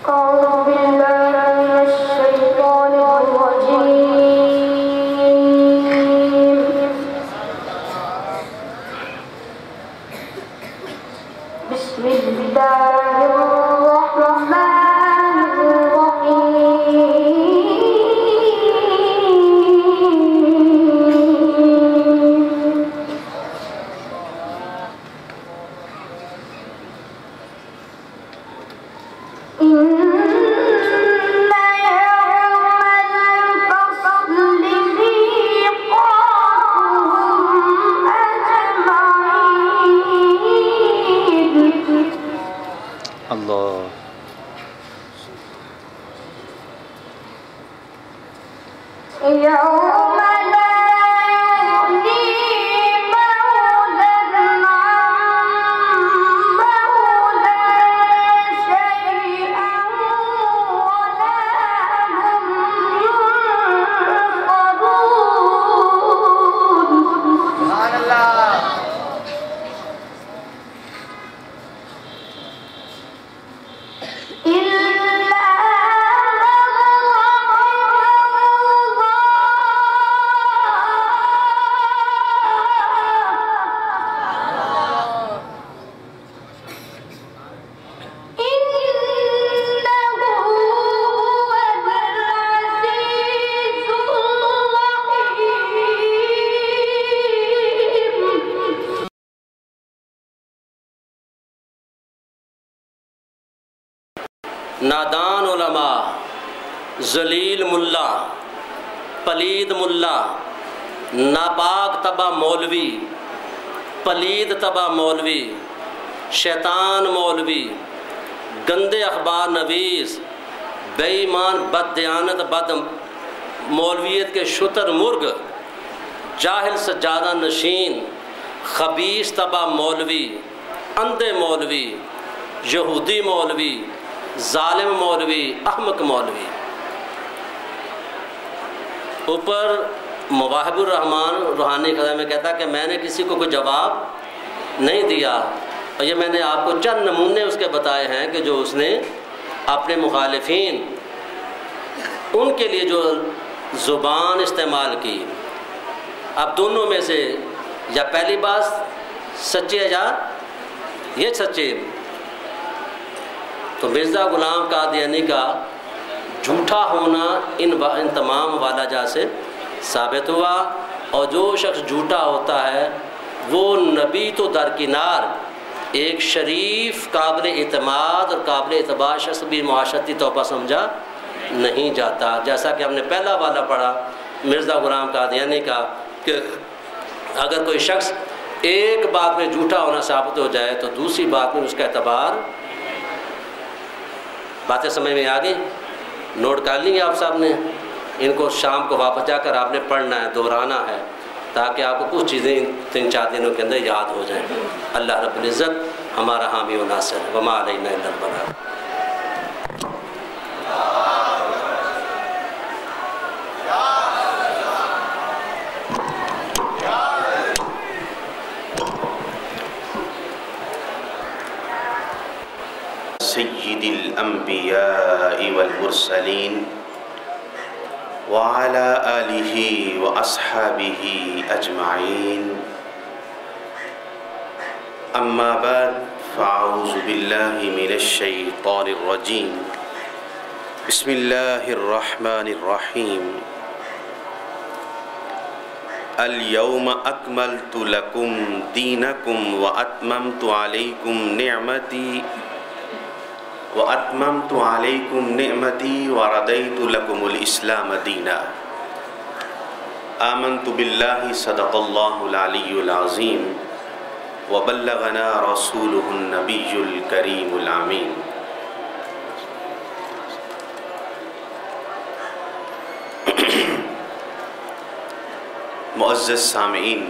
أعوذ بالله من الشيطان الرجيم. بسم الله الرحمن الرحيم. اللہ يوم لا يغني مولى عن مولى شيئا ولا هم ينصرون. سبحان الله. نادان علماء، ذلیل ملا، پلید ملا، ناپاک تباہ مولوی، پلید تباہ مولوی، شیطان مولوی، گندے اخبار نویس، بے ایمان، بد دیانت، بد مولویت کے شتر مرغ، جاہل سجادہ نشین، خبیث تباہ مولوی، اندھے مولوی، یہودی مولوی، ظالم مولوی، احمق مولوی۔ اوپر مواہب الرحمن روحانی خزاں میں کہتا کہ میں نے کسی کو کوئی جواب نہیں دیا، اور یہ میں نے آپ کو چند نمونے اس کے بتائے ہیں کہ جو اس نے اپنے مخالفین ان کے لیے جو زبان استعمال کی۔ اب دونوں میں سے یا پہلی بات سچی ہے یا یہ سچی؟ تو مرزا غلام قادیانی کا جھوٹا ہونا ان تمام والجہ سے ثابت ہوا، اور جو شخص جھوٹا ہوتا ہے وہ نبی تو درکنار ایک شریف، قابل اعتماد اور قابل اعتبار شخص بھی معاشرتی طور پر سمجھا نہیں جاتا۔ جیسا کہ ہم نے پہلا والا پڑھا مرزا غلام قادیانی کا کہ اگر کوئی شخص ایک بات میں جھوٹا ہونا ثابت ہو جائے تو دوسری بات میں اس کا اعتبار۔ باتیں سمجھ میں آ گئی؟ نوٹ کر لیں گے آپ صاحب نے؟ ان کو شام کو واپس جا کر آپ نے پڑھنا ہے، دہرانا ہے، تاکہ آپ کو کچھ چیزیں 3-4 دنوں کے اندر یاد ہو جائیں۔ اللہ رب العزت ہمارا حامی و ناصر ہے۔ وما علینا الا البلاغ۔ سید الانبیاء والمرسلین وعلى آلہ واصحابہ اجمعین، اما بعد فاعوذ باللہ من الشیطان الرجیم، بسم اللہ الرحمن الرحیم۔ اليوم اکملت لکم دینکم واتممت علیکم نعمتی ورضیت لکم الاسلام دینا۔ آمنت باللہ صدق اللہ العلی العظیم وبلغنا رسولہ النبی الکریم الامین۔ معزز سامعین،